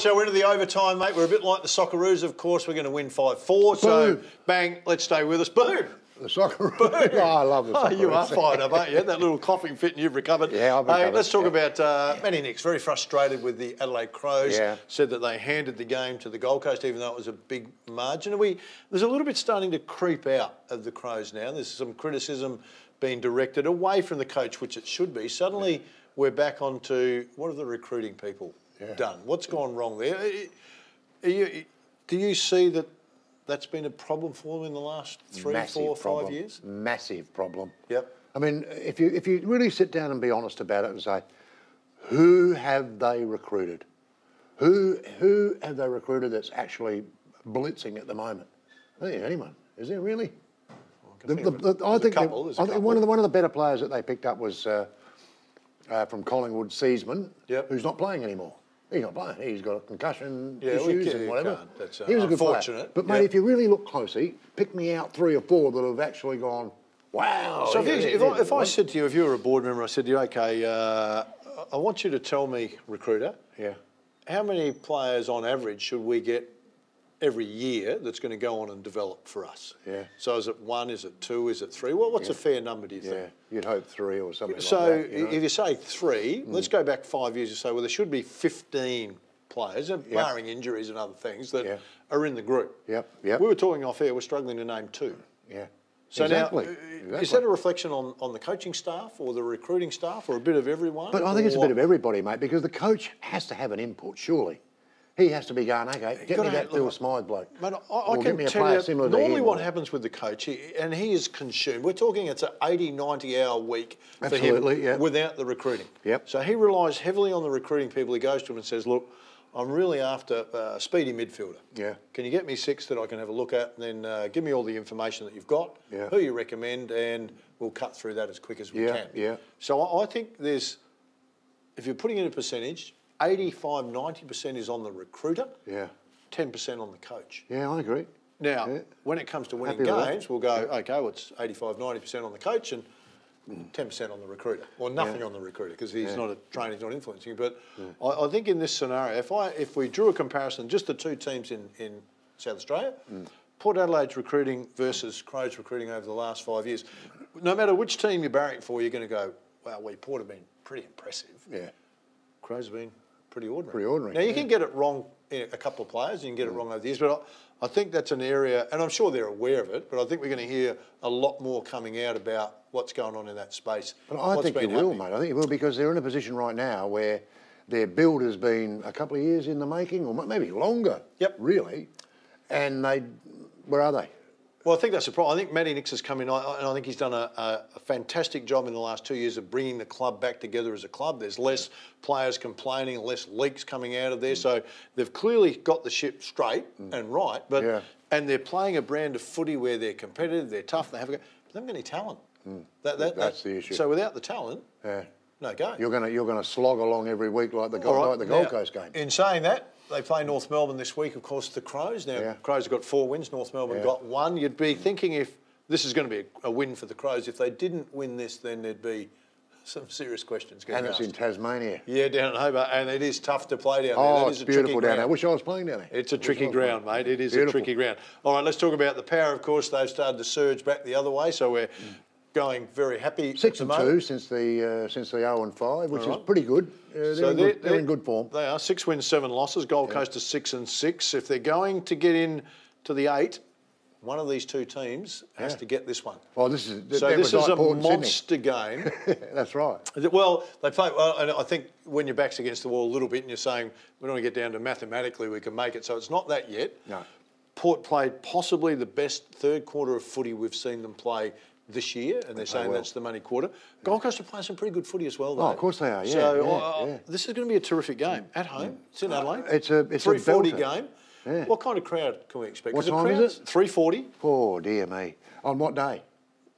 so we're into the overtime, mate. We're a bit like the Socceroos, of course. We're going to win 5-4. So, bang, let's stay with us. Boom! The Socceroos. Oh, I love the Socceroos. Oh, you are fired up, aren't you? That little coughing fit and you've recovered. Yeah, I've recovered. Hey, let's talk about Matty Nix, very frustrated with the Adelaide Crows. Yeah. Said that they handed the game to the Gold Coast, even though it was a big margin. There's a little bit starting to creep out of the Crows now. There's some criticism being directed away from the coach, which it should be. Suddenly, we're back onto what have the recruiting people done? What's gone wrong there? Do you see that that's been a problem for them in the last 3, 4, 5 years? Massive problem. Yep. I mean, if you really sit down and be honest about it and say, who have they recruited? Who have they recruited that's actually blitzing at the moment? I don't think anyone. Is there really? I think one of the better players that they picked up was from Collingwood, Seaman, who's not playing anymore. He's not playing. He's got a concussion issues and whatever. He was a good player. But, mate, if you really look closely, pick me out 3 or 4 that have actually gone, wow. So if I said to you, if you were a board member, I said to you, OK, I want you to tell me, recruiter, how many players on average should we get every year that's going to go on and develop for us? Yeah. So is it 1, is it 2, is it 3? Well, what's a fair number, do you think? Yeah, you'd hope 3 or something like that. So if you say 3, let's go back 5 years and say, well, there should be 15 players, barring injuries and other things, that are in the group. Yep. We were talking off air, we're struggling to name 2. Yeah. So now, is that a reflection on the coaching staff or the recruiting staff or a bit of everyone? But I think it's a bit of everybody, mate, because the coach has to have an input, surely. He has to be going, OK, get me that Phil Smythe bloke. Mate, I can tell you, normally what happens with the coach, he is consumed. We're talking it's an 80, 90-hour week for him without the recruiting. Yep. So he relies heavily on the recruiting people. He goes to them and says, look, I'm really after a speedy midfielder. Yeah. Can you get me 6 that I can have a look at and then give me all the information that you've got, who you recommend, and we'll cut through that as quick as we can. Yeah. So I think there's, if you're putting in a percentage, 85, 90% is on the recruiter, 10% on the coach. Yeah, I agree. Now, when it comes to winning games, we'll go, OK, well, it's 85, 90% on the coach and 10% on the recruiter, or nothing on the recruiter because he's not a trainer, he's not influencing. But I think in this scenario, if we drew a comparison, just the 2 teams in South Australia, Port Adelaide's recruiting versus Crows recruiting over the last 5 years, no matter which team you're barracking for, you're going to go, wow, Port have been pretty impressive. Yeah. Crows have been pretty ordinary. Pretty ordinary. Now, you can get it wrong in a couple of players, you can get it wrong over the years, but I think that's an area, and I'm sure they're aware of it, but I think we're going to hear a lot more coming out about what's going on in that space. But I think you will, mate. I think you will, because they're in a position right now where their build has been a couple of years in the making, or maybe longer, really, and where are they? Well, I think that's the problem. I think Matty Nix has come in, and I think he's done a fantastic job in the last 2 years of bringing the club back together as a club. There's less players complaining, less leaks coming out of there. So they've clearly got the ship straight and right, and they're playing a brand of footy where they're competitive, they're tough, they haven't got any talent. That's the issue. So without the talent, no go. You're going to slog along every week like the Gold Coast game. In saying that, they play North Melbourne this week, of course, the Crows. Now, Crows have got 4 wins, North Melbourne got 1. You'd be thinking if this is going to be a win for the Crows, if they didn't win this, then there'd be some serious questions going on. And it's in Tasmania. Yeah, down at Hobart, and it is tough to play down there. Oh, it's beautiful down there. I wish I was playing down there. It's a tricky ground, mate. It is a tricky ground. All right, let's talk about the Power, of course. They've started to surge back the other way, so we're going very happy. 6-2 since the 0-5, which is pretty good. They're in good form. They are 6 wins, 7 losses. Gold Coast is 6-6. If they're going to get in to the 8, one of these 2 teams has to get this one. Well, this is a monster game. That's right. Well, they play. Well, and I think when your back's against the wall a little bit, and you're saying we don't want to get down to mathematically we can make it. So it's not that yet. No. Port played possibly the best third quarter of footy we've seen them play this year, and they're saying that's the money quarter. Gold Coast are playing some pretty good footy as well, though. Oh, of course they are, So this is going to be a terrific game. At home, it's in Adelaide. It's a 3:40 game. Yeah. What kind of crowd can we expect? What time is it? 3:40. Oh, dear me. On what day?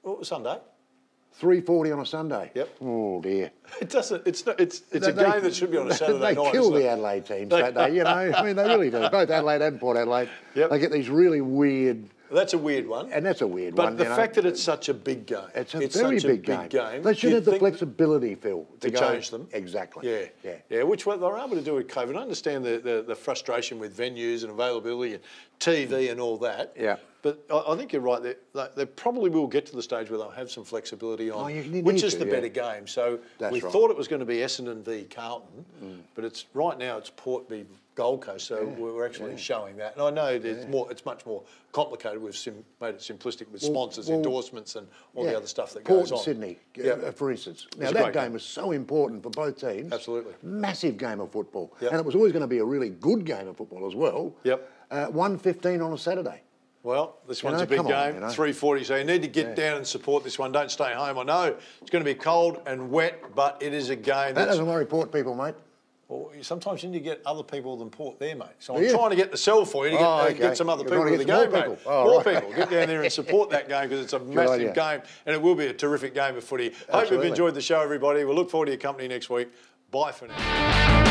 Well, Sunday. 3:40 on a Sunday? Yep. Oh, dear. It doesn't. It's not. It's a game that should be on a Saturday night. They kill the Adelaide teams that day, you know. I mean, they really do. Both Adelaide and Port Adelaide. They get these really weird That's a weird one. And that's a weird one. But the fact that it's such a big game. It's a very big game. They should have the flexibility, Phil, to change them. Exactly. Yeah. Which what they were able to do with COVID. I understand the frustration with venues and availability and TV and all that. Yeah. But I think you're right. They probably will get to the stage where they'll have some flexibility on which is the better game. So we thought it was going to be Essendon v Carlton, but right now it's Port v Gold Coast. So we're actually showing that. And I know it's much more complicated. We've made it simplistic with sponsors, endorsements, and all the other stuff that goes on. Port and Sydney, for instance. Now that game was so important for both teams. Absolutely. Massive game of football, and it was always going to be a really good game of football as well. 1:15 on a Saturday. Well, this one's a big game, 3:40, so you need to get down and support this one. Don't stay home. I know it's going to be cold and wet, but it is a game. That doesn't worry Port people, mate. Well, sometimes you need to get other people than Port there, mate. So I'm trying to get the sell for you to get some other people to the game, mate. More people. Get down there and support that game because it's a massive game and it will be a terrific game of footy. Hope you've enjoyed the show, everybody. We'll look forward to your company next week. Bye for now.